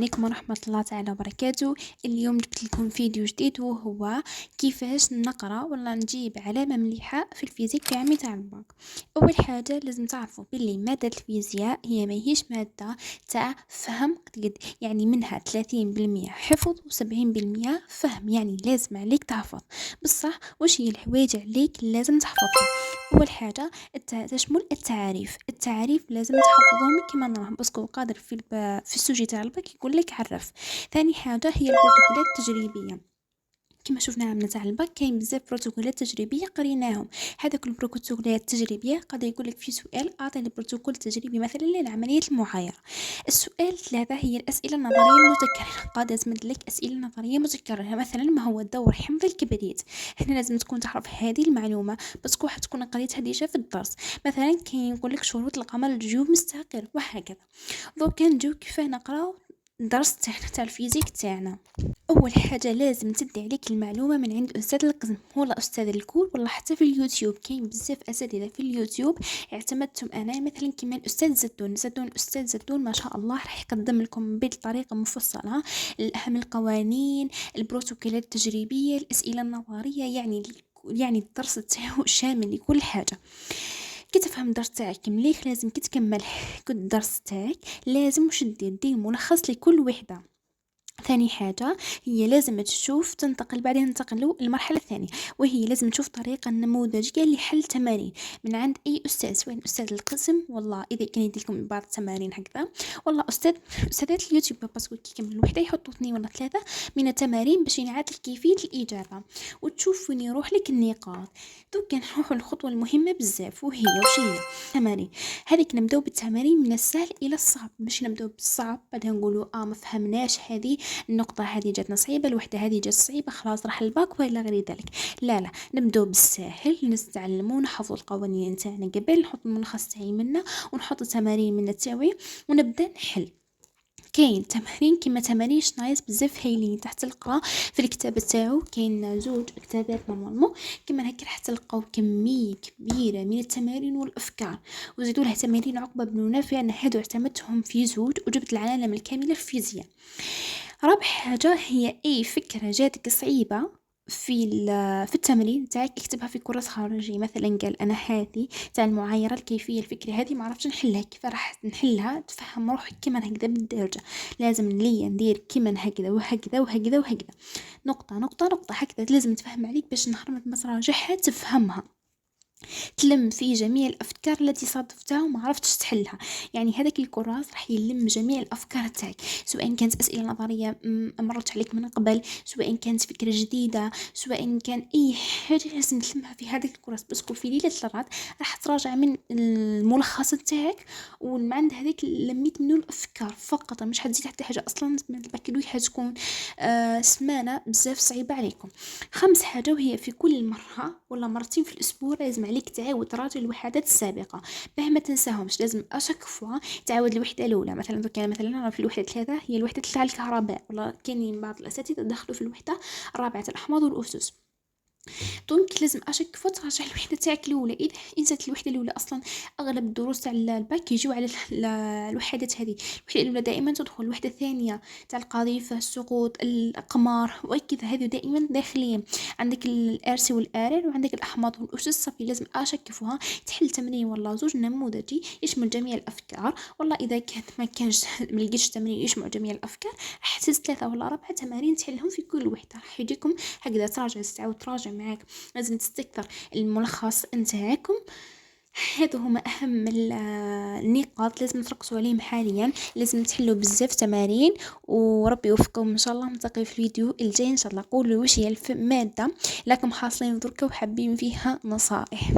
عليكم ورحمة الله تعالى وبركاته. اليوم جبت لكم فيديو جديد وهو كيفاش نقرأ ولا نجيب علامة مليحة في الفيزيك في عامي تاع الباك. أول حاجة لازم تعرفوا باللي مادة الفيزياء هي ماهيش مادة تاع فهم قد يعني منها 30% حفظ و70% فهم، يعني لازم عليك تحفظ بصح. واش هي الحوايج عليك لازم تحفظهم؟ أول حاجة تشمل التعاريف لازم تحفظهم كما نراهم باسكو قادر في السوجي تاع الباك يقول لك عرف. ثاني حاجه هي البروتوكولات التجريبيه، كما شفنا عملنا تاع الباك كاين بزاف بروتوكولات تجريبيه قريناهم. هذوك البروتوكولات التجريبيه قادر يقول لك في سؤال اعطيني بروتوكول تجريبي مثلا للعمليه المعايره. السؤال 3 هي الاسئله النظريه المتكرره، قادر تمد لك اسئله نظريه متكرره مثلا ما هو دور حمض الكبريت. هنا لازم تكون تعرف هذه المعلومه باسكو حتكون قريتها ديجا في الدرس. مثلا كاين يقول لك شروط القمر الجيوب مستقر وهكذا. دوكا نجيو كيف نقراو الدرس تاع الفيزيك تاعنا. اول حاجه لازم تدي عليك المعلومه من عند استاذ القسم ولا استاذ الكول ولا حتى في اليوتيوب. كاين بزاف اساتذه في اليوتيوب اعتمدتهم انا مثلا كيما الاستاذ زدون ما شاء الله راح يقدم لكم بطريقه مفصله اهم القوانين، البروتوكولات التجريبيه، الاسئله النظريه، يعني الدرس تاعو شامل لكل حاجه. كي تفهم الدرس تاعك مليح لازم كي تكمل الدرس تاعك لازم واش دير ملخص لكل وحده. ثاني حاجة هي لازم تشوف بعدين ننتقلوا المرحلة الثانية، وهي لازم تشوف طريقة نموذجية لحل تمارين من عند أي أستاذ، سواء أستاذ القسم والله إذا كان يديكم بعض التمارين هكذا، والله أستاذات اليوتيوب باسكو كي كمل وحدة يحطوا 2 ولا 3 من التمارين باش ينعاد لك كيفية الإجابة وتشوف وين يروح لك النقاط. دوك نروحوا الخطوة المهمة بزاف وهي وش هي التمارين. هذيك نبداو بالتمارين من السهل إلى الصعب، باش نبداو بالصعب بعدين نقولوا ما فهمناش هذه النقطة، هذه جاتنا صعيبة، الوحدة هذه جات صعيبة، خلاص راح الباك ولا غير ذلك. لا نبدأ بالساهل، نستعلمو نحفظ القوانين نتاعنا قبل، نحط الملخص تاعي منا ونحط التمارين من التاوي ونبدأ نحل. كاين تمارين كيما تمارين شنايس بزاف هايلين تحت تلقى في الكتاب تاعو، كاين 2 كتابات نورمالمون كيما هكا راح تلقاو كميه كبيره من التمارين والافكار، وزيدوا له تمارين عقبه بن نافع ان هادو اعتمدتهم في 2 وجبت العلامه الكامله في الفيزياء. رابع حاجة هي أي فكرة جاتك صعيبة في التمرين تاعك اكتبها في كرة خارجية. مثلا قال أنا هذه تاع المعايرة الكيفية الفكرة هذه ما عرفتش نحلها، كيف راح نحلها؟ تفهم روحك كيما هكذا بالدرجة، لازم ندير كيما هكذا وهكذا وهكذا وهكذا، نقطة نقطة نقطة هكذا لازم تفهم عليك باش نهار ما تراجعها تفهمها، تلم في جميع الأفكار التي صادفتها وما عرفتش تحلها. يعني هذاك الكراس راح يلم جميع الأفكار تاعك، سواء كانت أسئلة نظرية مرت عليك من قبل، سواء كانت فكرة جديدة، سواء كان أي حاجة لازم تلمها في هذاك الكراس، باسكو في ليلة الراد راح تراجع من الملخص تاعك ومن عند هذاك لميت منه الأفكار فقط، مش حتزيد حتى حاجة. أصلا البكالوريا حتكون سمانة بزاف صعيبة عليكم. 5 حاجة وهي في كل مرة ولا مرتين في الأسبوع لازم عليك تعاود تراجع الوحدات السابقة باه ما تنساهمش. لازم اشك فوا تعاود الوحدة الأولى، مثلا كان مثلا في الوحدة 3 هي الوحدة تاع الكهرباء، ولا كاينين بعض الأساتذة دخلوا في الوحدة الرابعة الأحماض والأسس. دونك لازم اشك فوا تراجع الوحده تاعك الاولى. اذا نسيت الوحده الاولى، اصلا اغلب الدروس تاع الباك يجيو على الوحدات هذه. الوحده الاولى دائما تدخل، الوحده الثانيه تاع القاذفه، السقوط، الاقمار وكذا، هذه دائما داخلين. عندك الارسي والارر وعندك الاحماض والاسس صافي، لازم اشك فيها تحل تمرين والله 2 نموذجي يشمل جميع الافكار. والله اذا كانت ما كانش ما لقيتش تمرين يشمل جميع الافكار راح تهز 3 ولا 4 تمارين تحلهم في كل وحده، راح يجيكم هكذا تعاود تراجع معاك. لازم تستكثر الملخص نتاعكم. هذو هما اهم النقاط لازم تركزوا عليهم حاليا. لازم تحلوا بزاف تمارين وربي يوفقكم ان شاء الله. نلتقي في الفيديو الجاي ان شاء الله. قولوا واش هي الماده لكم حاصلين دركا وحابين فيها نصائح.